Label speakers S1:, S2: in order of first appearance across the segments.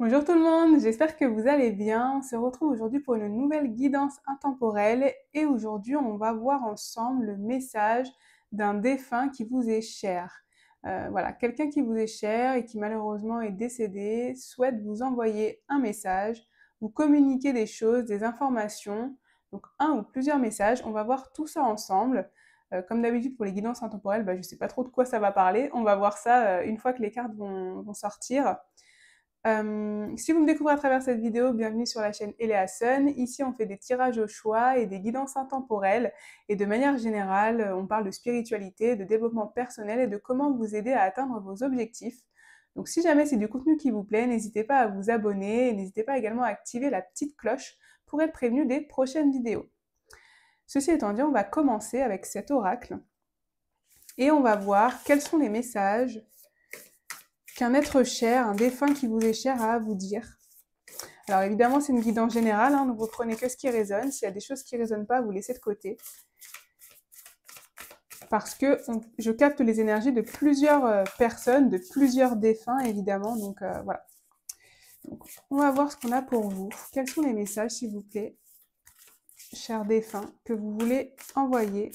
S1: Bonjour tout le monde, j'espère que vous allez bien. On se retrouve aujourd'hui pour une nouvelle guidance intemporelle et aujourd'hui on va voir ensemble le message d'un défunt qui vous est cher. Voilà, quelqu'un qui vous est cher et qui malheureusement est décédé souhaite vous envoyer un message, vous communiquer des choses, des informations, donc un ou plusieurs messages. On va voir tout ça ensemble. Comme d'habitude pour les guidances intemporelles, je ne sais pas trop de quoi ça va parler. On va voir ça une fois que les cartes vont sortir. Si vous me découvrez à travers cette vidéo, bienvenue sur la chaîne Eléa Sun. Ici, on fait des tirages au choix et des guidances intemporelles. Et de manière générale, on parle de spiritualité, de développement personnel et de comment vous aider à atteindre vos objectifs. Donc si jamais c'est du contenu qui vous plaît, n'hésitez pas à vous abonner et n'hésitez pas également à activer la petite cloche pour être prévenu des prochaines vidéos. Ceci étant dit, on va commencer avec cet oracle et on va voir quels sont les messages qu'un être cher, un défunt qui vous est cher a à vous dire. Alors évidemment, c'est une guidance générale, donc vous prenez que ce qui résonne. S'il y a des choses qui ne résonnent pas, vous laissez de côté. Parce que je capte les énergies de plusieurs personnes, de plusieurs défunts, évidemment. Donc voilà. Donc, on va voir ce qu'on a pour vous. Quels sont les messages, s'il vous plaît, chers défunts, que vous voulez envoyer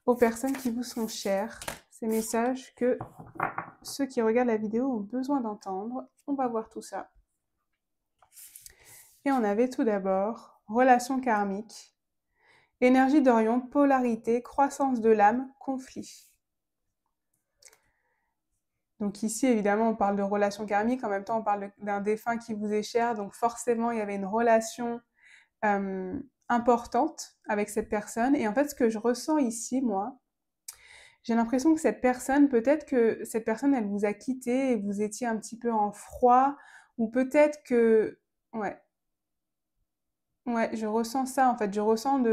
S1: aux personnes qui vous sont chères? Ces messages que ceux qui regardent la vidéo ont besoin d'entendre. On va voir tout ça. Et on avait tout d'abord relation karmique, énergie d'Orion, polarité, croissance de l'âme, conflit. Donc ici, évidemment, on parle de relation karmique, en même temps, on parle d'un défunt qui vous est cher, donc forcément, il y avait une relation importante avec cette personne. Et en fait, ce que je ressens ici, moi, j'ai l'impression que cette personne, peut-être que cette personne, elle vous a quitté et vous étiez un petit peu en froid, ou peut-être que... Ouais, je ressens ça, en fait. Je ressens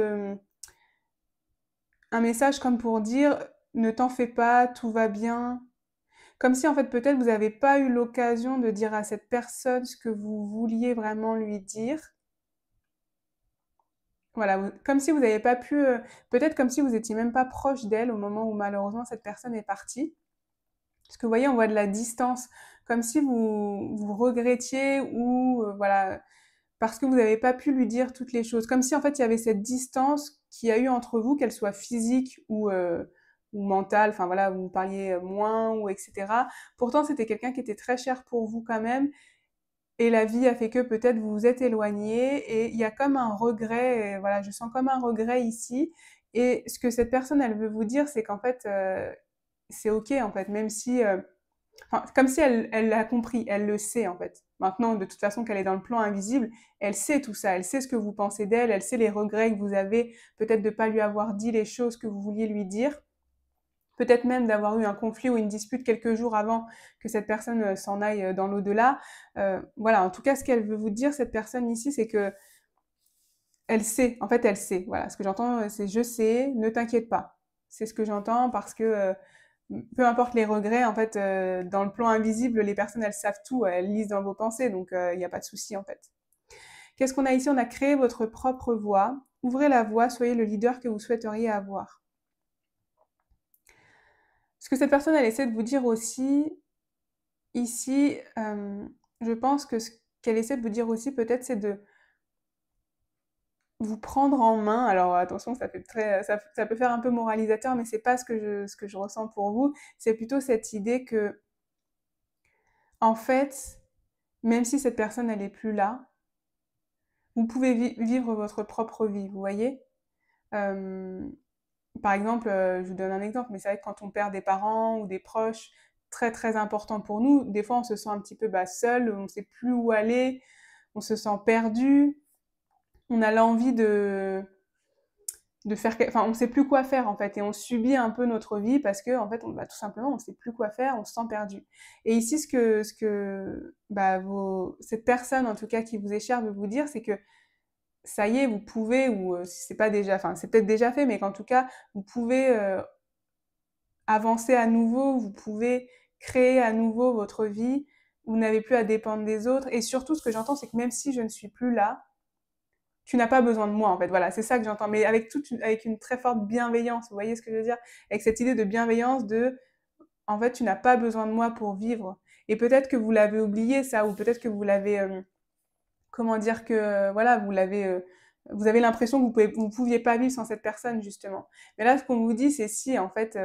S1: un message comme pour dire ne t'en fais pas, tout va bien. Comme si en fait peut-être vous n'avez pas eu l'occasion de dire à cette personne ce que vous vouliez vraiment lui dire. Voilà, comme si vous n'avez pas pu, peut-être comme si vous étiez même pas proche d'elle au moment où malheureusement cette personne est partie. Parce que vous voyez, on voit de la distance, comme si vous regrettiez ou voilà, parce que vous n'avez pas pu lui dire toutes les choses. Comme si en fait il y avait cette distance qu'il y a eu entre vous, qu'elle soit physique ou mentale, enfin voilà, vous parliez moins ou etc. Pourtant c'était quelqu'un qui était très cher pour vous quand même, et la vie a fait que peut-être vous vous êtes éloignés, et il y a comme un regret, et voilà, je sens comme un regret ici, et ce que cette personne elle veut vous dire, c'est qu'en fait c'est ok en fait, même si enfin, comme si elle l'a compris, elle le sait en fait. Maintenant, de toute façon, qu'elle est dans le plan invisible, elle sait tout ça, elle sait ce que vous pensez d'elle, elle sait les regrets que vous avez, peut-être de ne pas lui avoir dit les choses que vous vouliez lui dire, peut-être même d'avoir eu un conflit ou une dispute quelques jours avant que cette personne s'en aille dans l'au-delà. Voilà, en tout cas, ce qu'elle veut vous dire, cette personne ici, c'est que elle sait, en fait, elle sait. Voilà, ce que j'entends, c'est je sais, ne t'inquiète pas. C'est ce que j'entends parce que peu importe les regrets, en fait, dans le plan invisible, les personnes, elles savent tout, elles lisent dans vos pensées, donc il n'y a pas de souci, en fait. Qu'est-ce qu'on a ici? On a créé votre propre voie. Ouvrez la voie, soyez le leader que vous souhaiteriez avoir. Ce que cette personne, elle essaie de vous dire aussi, ici, je pense que ce qu'elle essaie de vous dire aussi, peut-être, c'est de vous prendre en main. Alors attention, ça peut faire un peu moralisateur, mais c'est pas ce que je ressens pour vous. C'est plutôt cette idée que, en fait, même si cette personne elle est plus là, vous pouvez vivre votre propre vie, vous voyez. Euh, Par exemple, je vous donne un exemple, mais c'est vrai que quand on perd des parents ou des proches très très importants pour nous, des fois on se sent un petit peu seul, on ne sait plus où aller, on se sent perdu, on a l'envie de faire, enfin on sait plus quoi faire en fait, et on subit un peu notre vie parce que en fait tout simplement on sait plus quoi faire, on se sent perdu. Et ici cette personne en tout cas qui vous est chère veut vous dire, c'est que ça y est, vous pouvez, ou si c'est pas déjà, enfin c'est peut-être déjà fait, mais qu'en tout cas vous pouvez avancer à nouveau, vous pouvez créer à nouveau votre vie, vous n'avez plus à dépendre des autres, et surtout ce que j'entends, c'est que même si je ne suis plus là, tu n'as pas besoin de moi, en fait. Voilà, c'est ça que j'entends, mais avec une très forte bienveillance, vous voyez ce que je veux dire? Avec cette idée de bienveillance en fait, tu n'as pas besoin de moi pour vivre. Et peut-être que vous l'avez oublié ça, ou peut-être que vous l'avez, comment dire, que voilà, vous avez l'impression que vous pouviez pas vivre sans cette personne justement. Mais là, ce qu'on vous dit, c'est si en fait,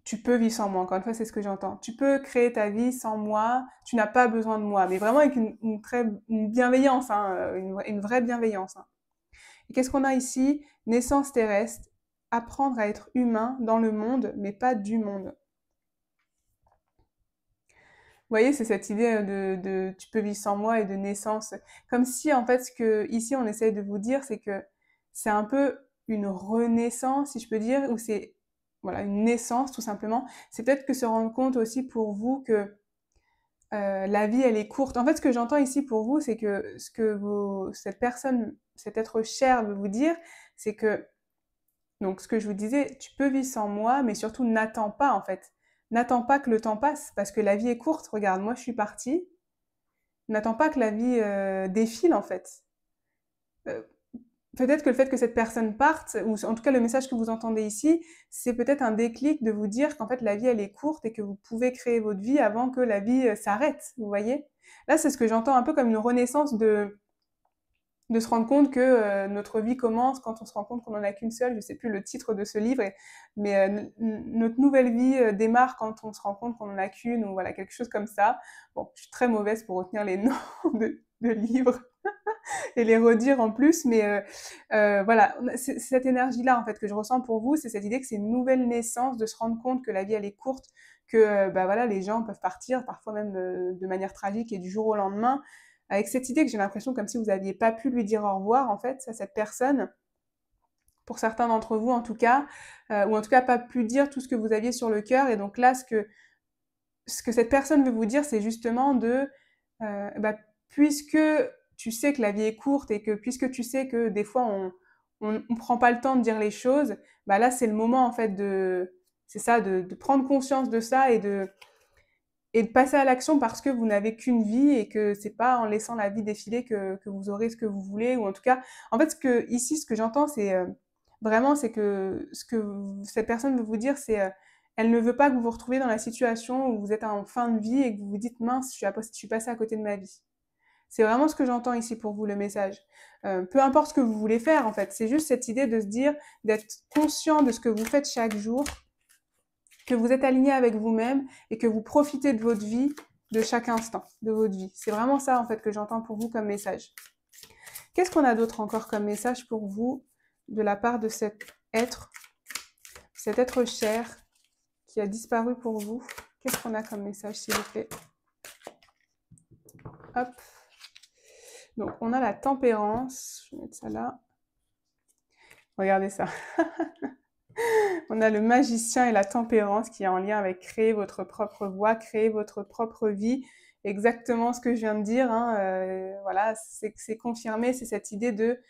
S1: tu peux vivre sans moi. Encore une fois, c'est ce que j'entends. Tu peux créer ta vie sans moi. Tu n'as pas besoin de moi, mais vraiment avec une bienveillance, hein, une vraie bienveillance. Hein. Et qu'est-ce qu'on a ici? Naissance terrestre, apprendre à être humain dans le monde, mais pas du monde. Vous voyez, c'est cette idée de tu peux vivre sans moi et de naissance. Comme si, en fait, ce que ici on essaye de vous dire, c'est que c'est un peu une renaissance, si je peux dire, ou c'est voilà, une naissance tout simplement. C'est peut-être que se rendre compte aussi pour vous que la vie, elle est courte. En fait, ce que j'entends ici pour vous, c'est que ce que cette personne, cet être cher veut vous dire, c'est que, donc ce que je vous disais, tu peux vivre sans moi, mais surtout n'attends pas en fait. N'attends pas que le temps passe, parce que la vie est courte. Regarde, moi je suis partie. N'attends pas que la vie défile en fait. Euh, Peut-être que le fait que cette personne parte, ou en tout cas le message que vous entendez ici, c'est peut-être un déclic de vous dire qu'en fait la vie elle est courte et que vous pouvez créer votre vie avant que la vie s'arrête, vous voyez. Là c'est ce que j'entends un peu comme une renaissance de se rendre compte que notre vie commence quand on se rend compte qu'on n'en a qu'une seule. Je ne sais plus le titre de ce livre, mais notre nouvelle vie démarre quand on se rend compte qu'on n'en a qu'une, ou voilà, quelque chose comme ça. Bon, je suis très mauvaise pour retenir les noms de livres et les redire en plus, mais voilà, c'est cette énergie-là en fait que je ressens pour vous, c'est cette idée que c'est une nouvelle naissance, de se rendre compte que la vie elle est courte, que bah voilà, les gens peuvent partir, parfois même de manière tragique et du jour au lendemain, avec cette idée que j'ai l'impression comme si vous n'aviez pas pu lui dire au revoir en fait à cette personne, pour certains d'entre vous en tout cas, ou en tout cas pas pu dire tout ce que vous aviez sur le cœur, et donc là ce que cette personne veut vous dire, c'est justement bah, puisque tu sais que la vie est courte et que puisque tu sais que des fois on prend pas le temps de dire les choses, bah là c'est le moment en fait c'est ça, de prendre conscience de ça et de passer à l'action, parce que vous n'avez qu'une vie et que c'est pas en laissant la vie défiler que vous aurez ce que vous voulez, ou en tout cas, en fait ici ce que j'entends c'est vraiment c'est que ce que cette personne veut vous dire c'est elle ne veut pas que vous vous retrouviez dans la situation où vous êtes en fin de vie et que vous vous dites mince, je suis passée à côté de ma vie. C'est vraiment ce que j'entends ici pour vous, le message. Peu importe ce que vous voulez faire, en fait. C'est juste cette idée de se dire, d'être conscient de ce que vous faites chaque jour, que vous êtes aligné avec vous-même et que vous profitez de votre vie, de chaque instant de votre vie. C'est vraiment ça, en fait, que j'entends pour vous comme message. Qu'est-ce qu'on a d'autre encore comme message pour vous de la part de cet être cher qui a disparu pour vous? Qu'est-ce qu'on a comme message, s'il vous plaît? Hop. Donc, on a la tempérance. Je vais mettre ça là. Regardez ça. On a le magicien et la tempérance qui est en lien avec créer votre propre voie, créer votre propre vie. Exactement ce que je viens de dire. Hein. Voilà, c'est confirmé. C'est cette idée de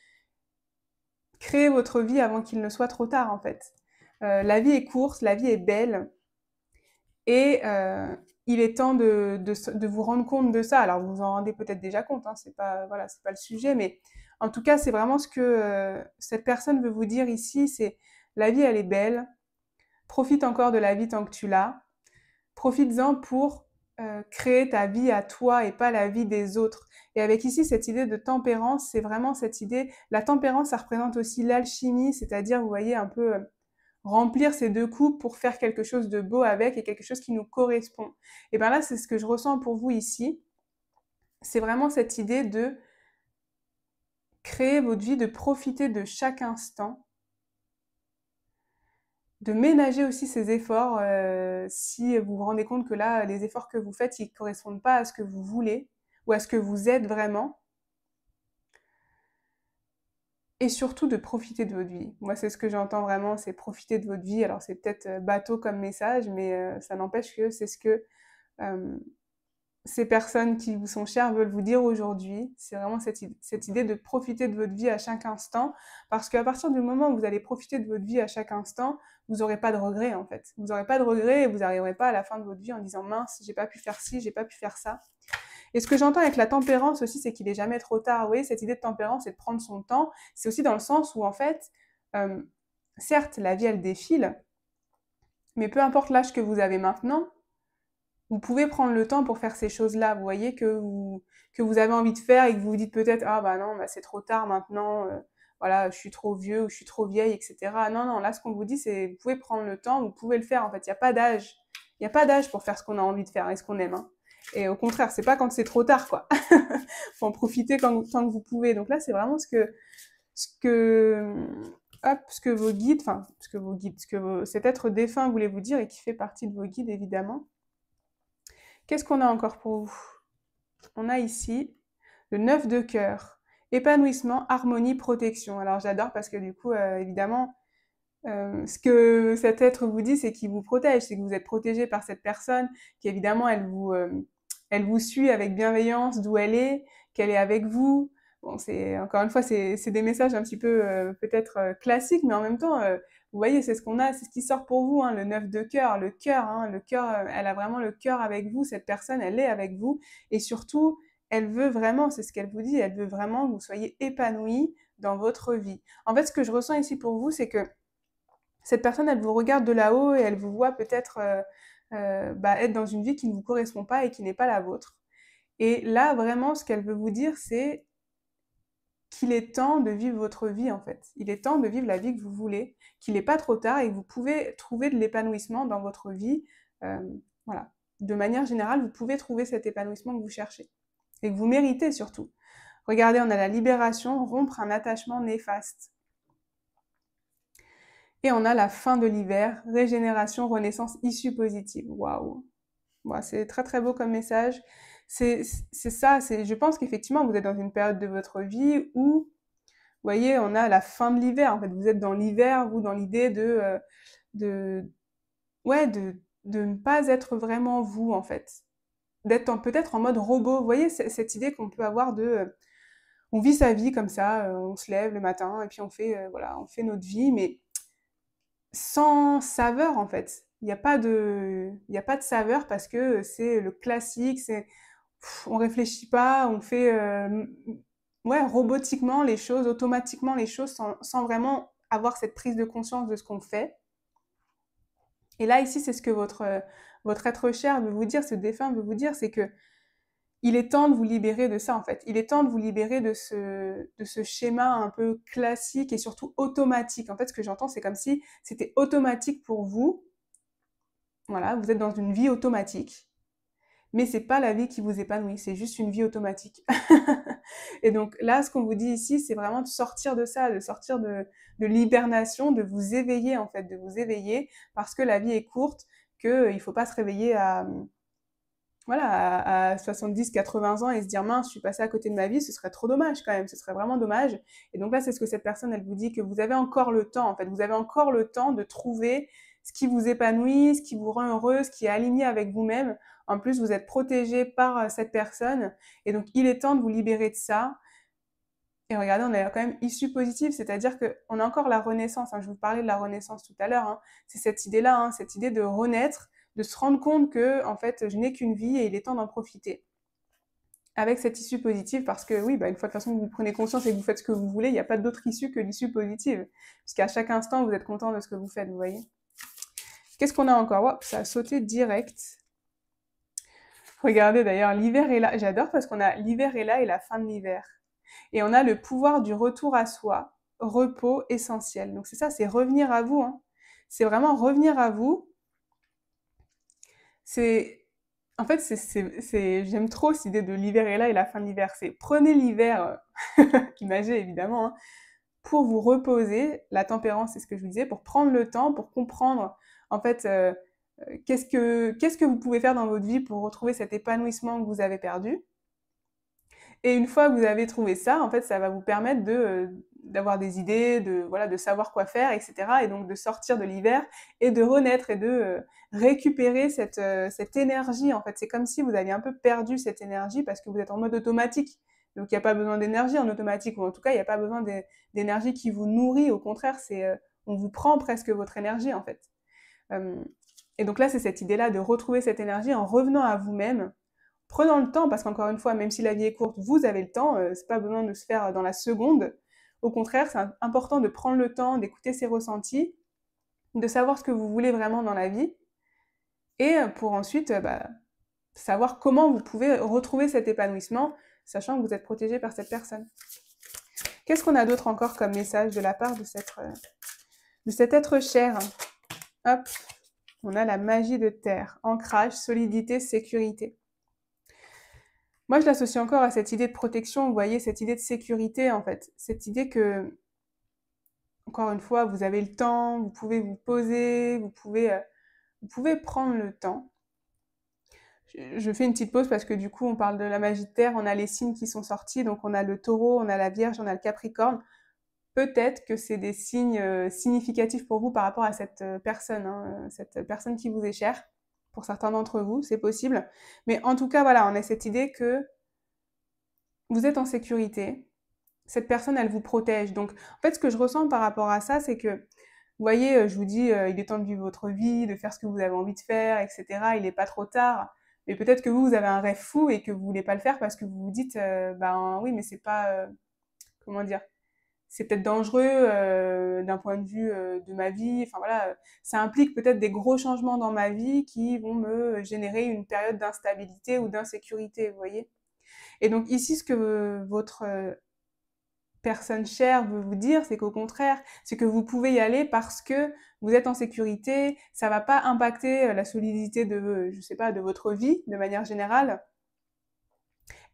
S1: créer votre vie avant qu'il ne soit trop tard, en fait. La vie est courte, la vie est belle. Et il est temps de vous rendre compte de ça. Alors, vous vous en rendez peut-être déjà compte, hein, c'est pas le sujet, mais en tout cas, c'est vraiment ce que cette personne veut vous dire ici, c'est la vie, elle est belle, profite encore de la vie tant que tu l'as, profites-en pour créer ta vie à toi et pas la vie des autres. Et avec ici, cette idée de tempérance, c'est vraiment cette idée, la tempérance, ça représente aussi l'alchimie, c'est-à-dire, vous voyez, un peu remplir ces deux coupes pour faire quelque chose de beau avec et quelque chose qui nous correspond. Et bien là, c'est ce que je ressens pour vous ici. C'est vraiment cette idée de créer votre vie, de profiter de chaque instant, de ménager aussi ses efforts si vous vous rendez compte que là, les efforts que vous faites, ils ne correspondent pas à ce que vous voulez ou à ce que vous êtes vraiment. Et surtout de profiter de votre vie. Moi, c'est ce que j'entends vraiment, c'est profiter de votre vie. Alors, c'est peut-être bateau comme message, mais ça n'empêche que c'est ce que ces personnes qui vous sont chères veulent vous dire aujourd'hui. C'est vraiment cette idée de profiter de votre vie à chaque instant, parce qu'à partir du moment où vous allez profiter de votre vie à chaque instant, vous n'aurez pas de regrets, en fait. Vous n'aurez pas de regrets et vous n'arriverez pas à la fin de votre vie en disant « mince, j'ai pas pu faire ci, j'ai pas pu faire ça ». Et ce que j'entends avec la tempérance aussi, c'est qu'il est jamais trop tard. Vous voyez, cette idée de tempérance, c'est de prendre son temps. C'est aussi dans le sens où, en fait, certes, la vie, elle défile, mais peu importe l'âge que vous avez maintenant, vous pouvez prendre le temps pour faire ces choses-là. Vous voyez que vous avez envie de faire et que vous vous dites peut-être ah bah non, bah c'est trop tard maintenant, voilà, je suis trop vieux ou je suis trop vieille, etc. Non, non, là ce qu'on vous dit c'est vous pouvez prendre le temps, vous pouvez le faire en fait. Il n'y a pas d'âge. Il n'y a pas d'âge pour faire ce qu'on a envie de faire et ce qu'on aime. Hein. Et au contraire, c'est pas quand c'est trop tard, quoi. Faut en profiter tant que vous pouvez. Donc là, c'est vraiment ce que, hop, ce que vos guides, enfin, ce que cet être défunt voulait vous dire et qui fait partie de vos guides, évidemment. Qu'est-ce qu'on a encore pour vous? On a ici le 9 de cœur. Épanouissement, harmonie, protection. Alors j'adore parce que du coup, évidemment, ce que cet être vous dit, c'est qu'il vous protège, c'est que vous êtes protégé par cette personne, qu'évidemment elle vous suit avec bienveillance d'où elle est, qu'elle est avec vous. Bon, c'est encore une fois, c'est des messages un petit peu peut-être classiques, mais en même temps, vous voyez, c'est ce qu'on a, c'est ce qui sort pour vous, hein, le 9 de cœur, le cœur, elle a vraiment le cœur avec vous, cette personne, elle est avec vous, et surtout, elle veut vraiment, c'est ce qu'elle vous dit, elle veut vraiment que vous soyez épanoui dans votre vie. En fait, ce que je ressens ici pour vous, c'est que cette personne, elle vous regarde de là-haut et elle vous voit peut-être être dans une vie qui ne vous correspond pas et qui n'est pas la vôtre. Et là, vraiment, ce qu'elle veut vous dire, c'est qu'il est temps de vivre votre vie, en fait. Il est temps de vivre la vie que vous voulez, qu'il n'est pas trop tard et que vous pouvez trouver de l'épanouissement dans votre vie. Euh, voilà. De manière générale, vous pouvez trouver cet épanouissement que vous cherchez et que vous méritez surtout. Regardez, on a la libération, rompre un attachement néfaste. Et on a la fin de l'hiver, régénération, renaissance, issue positive. Waouh! Wow, c'est très très beau comme message. C'est ça, je pense qu'effectivement vous êtes dans une période de votre vie où, vous voyez, on a la fin de l'hiver. En fait, vous êtes dans l'hiver, vous, dans l'idée de, ouais, de ne pas être vraiment vous, en fait. D'être peut-être en mode robot. Vous voyez, cette idée qu'on peut avoir on vit sa vie comme ça, on se lève le matin et puis voilà, on fait notre vie, mais sans saveur en fait. Il y a pas de saveur parce que c'est le classique, on réfléchit pas, on fait ouais, robotiquement les choses, automatiquement les choses sans vraiment avoir cette prise de conscience de ce qu'on fait. Et là ici, c'est ce que votre être cher veut vous dire, ce défunt veut vous dire, c'est que il est temps de vous libérer de ça en fait. Il est temps de vous libérer de ce schéma un peu classique et surtout automatique. En fait, ce que j'entends, c'est comme si c'était automatique pour vous. Voilà, vous êtes dans une vie automatique. Mais c'est pas la vie qui vous épanouit, c'est juste une vie automatique. Et donc là, ce qu'on vous dit ici, c'est vraiment de sortir de ça, de sortir de l'hibernation, de vous éveiller en fait, de vous éveiller parce que la vie est courte, qu'il ne faut pas se réveiller à 70, 80 ans et se dire mince, je suis passée à côté de ma vie, ce serait trop dommage quand même, ce serait vraiment dommage. Et donc là, c'est ce que cette personne, elle vous dit, que vous avez encore le temps, en fait, vous avez encore le temps de trouver ce qui vous épanouit, ce qui vous rend heureux, ce qui est aligné avec vous-même. En plus, vous êtes protégé par cette personne. Et donc, il est temps de vous libérer de ça. Et regardez, on a quand même issue positive, c'est-à-dire qu'on a encore la renaissance. Hein, je vous parlais de la renaissance tout à l'heure. Hein, c'est cette idée-là, hein, cette idée de renaître, de se rendre compte que, en fait, je n'ai qu'une vie et il est temps d'en profiter. Avec cette issue positive, parce que oui, une fois de toute façon que vous prenez conscience et que vous faites ce que vous voulez, il n'y a pas d'autre issue que l'issue positive. Puisqu'à chaque instant, vous êtes content de ce que vous faites, vous voyez. Qu'est-ce qu'on a encore? Wow, ça a sauté direct. Regardez d'ailleurs, l'hiver est là. J'adore parce qu'on a l'hiver est là et la fin de l'hiver. Et on a le pouvoir du retour à soi, repos essentiel. Donc c'est ça, c'est revenir à vous. Hein. C'est vraiment revenir à vous. En fait, j'aime trop cette idée de l'hiver est là et la fin de l'hiver. C'est prenez l'hiver, imagé évidemment, hein, pour vous reposer. La tempérance, c'est ce que je vous disais, pour prendre le temps, pour comprendre en fait qu'est-ce que vous pouvez faire dans votre vie pour retrouver cet épanouissement que vous avez perdu. Et une fois que vous avez trouvé ça, en fait, ça va vous permettre d'avoir des idées, de savoir quoi faire, etc. Et donc de sortir de l'hiver et de renaître et de récupérer cette énergie. En fait, c'est comme si vous aviez un peu perdu cette énergie parce que vous êtes en mode automatique. Donc il n'y a pas besoin d'énergie en automatique, ou en tout cas, il n'y a pas besoin d'énergie qui vous nourrit. Au contraire, on vous prend presque votre énergie, en fait. Et donc là, c'est cette idée-là de retrouver cette énergie en revenant à vous-même, prenant le temps, parce qu'encore une fois, même si la vie est courte, vous avez le temps, c'est pas besoin de se faire dans la seconde. Au contraire, c'est important de prendre le temps, d'écouter ses ressentis, de savoir ce que vous voulez vraiment dans la vie, et pour ensuite savoir comment vous pouvez retrouver cet épanouissement, sachant que vous êtes protégé par cette personne. Qu'est-ce qu'on a d'autre encore comme message de la part de cet être cher? Hop, on a la magie de terre, ancrage, solidité, sécurité. Moi, je l'associe encore à cette idée de protection, vous voyez, cette idée de sécurité, en fait. Cette idée que, encore une fois, vous avez le temps, vous pouvez vous poser, vous pouvez prendre le temps. Je fais une petite pause parce que du coup, on parle de la magie de terre, on a les signes qui sont sortis, donc on a le taureau, on a la vierge, on a le capricorne. Peut-être que c'est des signes significatifs pour vous par rapport à cette personne, hein, cette personne qui vous est chère. Pour certains d'entre vous, c'est possible. Mais en tout cas, voilà, on a cette idée que vous êtes en sécurité. Cette personne, elle vous protège. Donc, en fait, ce que je ressens par rapport à ça, c'est que, vous voyez, je vous dis, il est temps de vivre votre vie, de faire ce que vous avez envie de faire, etc. Il n'est pas trop tard. Mais peut-être que vous avez un rêve fou et que vous voulez pas le faire parce que vous vous dites, ben oui, mais c'est pas, comment dire, c'est peut-être dangereux d'un point de vue de ma vie. Enfin voilà, ça implique peut-être des gros changements dans ma vie qui vont me générer une période d'instabilité ou d'insécurité, vous voyez. Et donc ici, ce que votre personne chère veut vous dire, c'est qu'au contraire, c'est que vous pouvez y aller parce que vous êtes en sécurité, ça va pas impacter la solidité de, je sais pas, de votre vie de manière générale.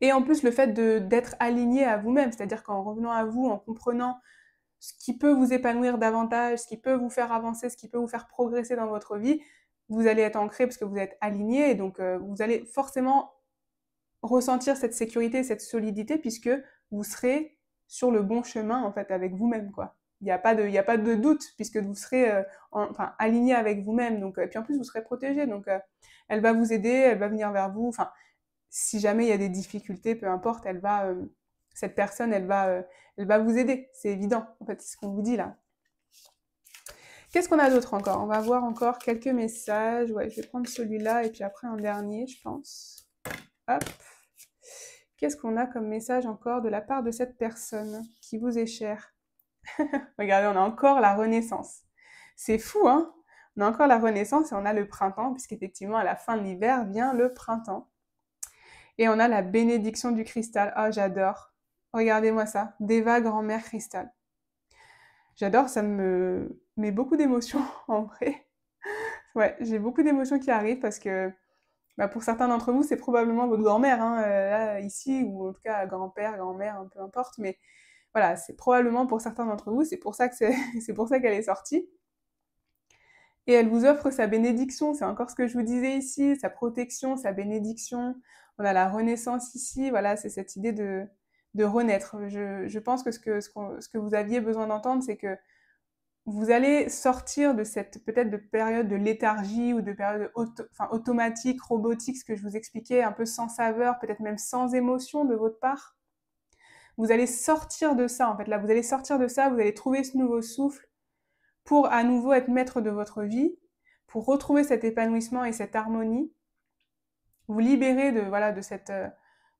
S1: Et en plus, le fait d'être aligné à vous-même, c'est-à-dire qu'en revenant à vous, en comprenant ce qui peut vous épanouir davantage, ce qui peut vous faire avancer, ce qui peut vous faire progresser dans votre vie, vous allez être ancré parce que vous êtes aligné et donc vous allez forcément ressentir cette sécurité, cette solidité puisque vous serez sur le bon chemin en fait avec vous-même quoi. Il n'y a pas de doute puisque vous serez enfin aligné avec vous-même donc et puis en plus vous serez protégé donc elle va vous aider, elle va venir vers vous. Enfin si jamais il y a des difficultés, peu importe, cette personne, elle va vous aider. C'est évident. En fait, c'est ce qu'on vous dit là. Qu'est-ce qu'on a d'autre encore? On va voir encore quelques messages. Ouais, je vais prendre celui-là et puis après un dernier, je pense. Hop. Qu'est-ce qu'on a comme message encore de la part de cette personne qui vous est chère? Regardez, on a encore la renaissance. C'est fou, hein? On a encore la renaissance et on a le printemps, puisqu'effectivement, à la fin de l'hiver vient le printemps. Et on a la bénédiction du cristal. Ah, j'adore. Regardez-moi ça. Deva grand-mère cristal. J'adore, ça me met beaucoup d'émotions en vrai. Ouais, j'ai beaucoup d'émotions qui arrivent parce que bah, pour certains d'entre vous, c'est probablement votre grand-mère, hein, là, ici, ou en tout cas grand-père, grand-mère, peu importe. Mais voilà, c'est probablement pour certains d'entre vous, c'est pour ça que c'est pour ça qu'elle est sortie. Et elle vous offre sa bénédiction, c'est encore ce que je vous disais ici, sa protection, sa bénédiction. On a la renaissance ici, voilà, c'est cette idée de renaître. Je pense que ce que vous aviez besoin d'entendre, c'est que vous allez sortir de cette peut-être de période de léthargie ou de période automatique, robotique, ce que je vous expliquais, un peu sans saveur, peut-être même sans émotion de votre part. Vous allez sortir de ça, en fait. Là, vous allez sortir de ça, vous allez trouver ce nouveau souffle pour à nouveau être maître de votre vie, pour retrouver cet épanouissement et cette harmonie, vous libérer de, voilà, de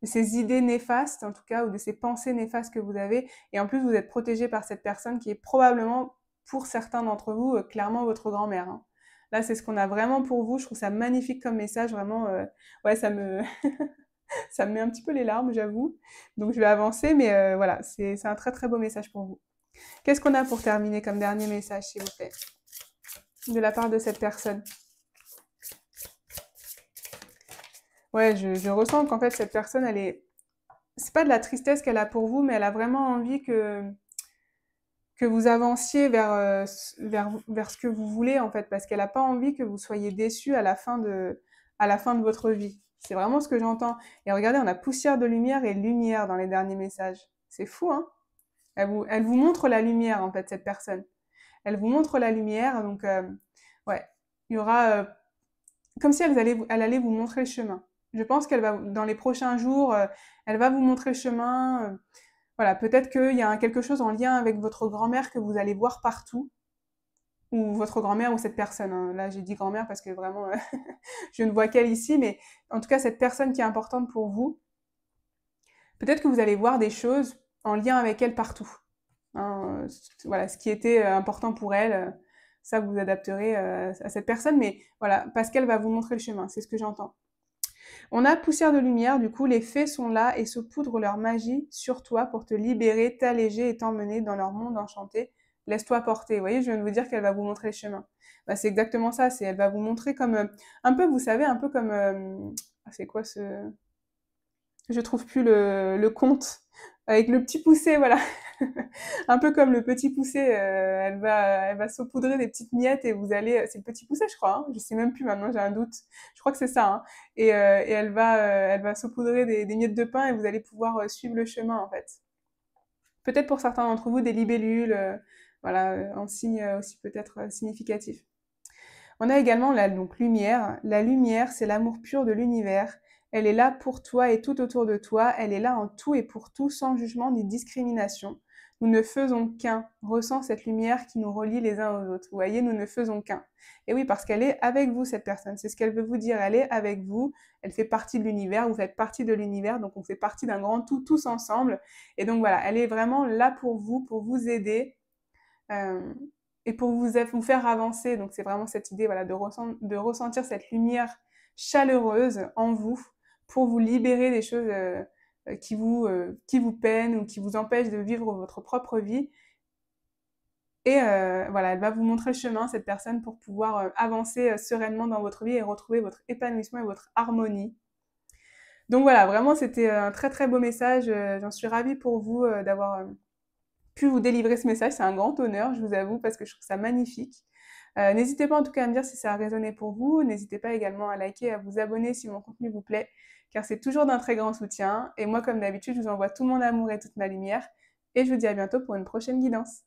S1: ces idées néfastes, en tout cas, ou de ces pensées néfastes que vous avez, et en plus, vous êtes protégé par cette personne qui est probablement, pour certains d'entre vous, clairement votre grand-mère. Hein. Là, c'est ce qu'on a vraiment pour vous. Je trouve ça magnifique comme message, vraiment. Ouais, ça me met un petit peu les larmes, j'avoue. Donc, je vais avancer, mais voilà, c'est un très très beau message pour vous. Qu'est-ce qu'on a pour terminer comme dernier message, s'il vous plaît, de la part de cette personne? Ouais, je ressens qu'en fait, cette personne, c'est pas de la tristesse qu'elle a pour vous, mais elle a vraiment envie que vous avanciez vers ce que vous voulez, en fait, parce qu'elle a pas envie que vous soyez déçus à la fin de votre vie. C'est vraiment ce que j'entends. Et regardez, on a poussière de lumière et lumière dans les derniers messages. C'est fou, hein? Elle vous montre la lumière, en fait, cette personne. Elle vous montre la lumière, donc ouais, il y aura comme si elle allait vous montrer le chemin. Je pense qu'elle va dans les prochains jours, elle va vous montrer le chemin. Voilà, peut-être qu'il y a quelque chose en lien avec votre grand-mère que vous allez voir partout, ou votre grand-mère ou cette personne. Hein. Là, j'ai dit grand-mère parce que vraiment, je ne vois qu'elle ici, mais en tout cas cette personne qui est importante pour vous. Peut-être que vous allez voir des choses en lien avec elle partout. Hein, voilà, ce qui était important pour elle, ça vous adapterez à cette personne, mais voilà, parce qu'elle va vous montrer le chemin, c'est ce que j'entends. On a poussière de lumière, du coup, les fées sont là et saupoudrent leur magie sur toi pour te libérer, t'alléger et t'emmener dans leur monde enchanté. Laisse-toi porter. Vous voyez, je viens de vous dire qu'elle va vous montrer le chemin. Bah, c'est exactement ça. C'est, elle va vous montrer comme un peu, vous savez, un peu comme c'est quoi ce, je trouve plus le conte avec le petit poussé, voilà. Un peu comme le petit poussé, elle va saupoudrer des petites miettes et vous allez, c'est le petit poussé, je crois, hein, je sais même plus maintenant, j'ai un doute. Je crois que c'est ça, hein. Et elle va saupoudrer des miettes de pain et vous allez pouvoir suivre le chemin en fait. Peut-être pour certains d'entre vous des libellules, voilà, en signe aussi peut-être significatif. On a également la donc lumière. La lumière, c'est l'amour pur de l'univers. Elle est là pour toi et tout autour de toi. Elle est là en tout et pour tout, sans jugement ni discrimination. Nous ne faisons qu'un. Ressens cette lumière qui nous relie les uns aux autres. Vous voyez, nous ne faisons qu'un. Et oui, parce qu'elle est avec vous, cette personne. C'est ce qu'elle veut vous dire. Elle est avec vous. Elle fait partie de l'univers. Vous faites partie de l'univers. Donc, on fait partie d'un grand tout, tous ensemble. Et donc, voilà, elle est vraiment là pour vous aider. Euh, et pour vous faire avancer. Donc c'est vraiment cette idée voilà, de ressentir cette lumière chaleureuse en vous pour vous libérer des choses qui vous peinent ou qui vous empêchent de vivre votre propre vie. Et voilà, elle va vous montrer le chemin, cette personne, pour pouvoir avancer sereinement dans votre vie et retrouver votre épanouissement et votre harmonie. Donc voilà, vraiment, c'était un très très beau message. J'en suis ravie pour vous d'avoir pu vous délivrer ce message. C'est un grand honneur, je vous avoue, parce que je trouve ça magnifique. N'hésitez pas en tout cas à me dire si ça a résonné pour vous. N'hésitez pas également à liker et à vous abonner si mon contenu vous plaît, car c'est toujours d'un très grand soutien. Et moi, comme d'habitude, je vous envoie tout mon amour et toute ma lumière. Et je vous dis à bientôt pour une prochaine guidance.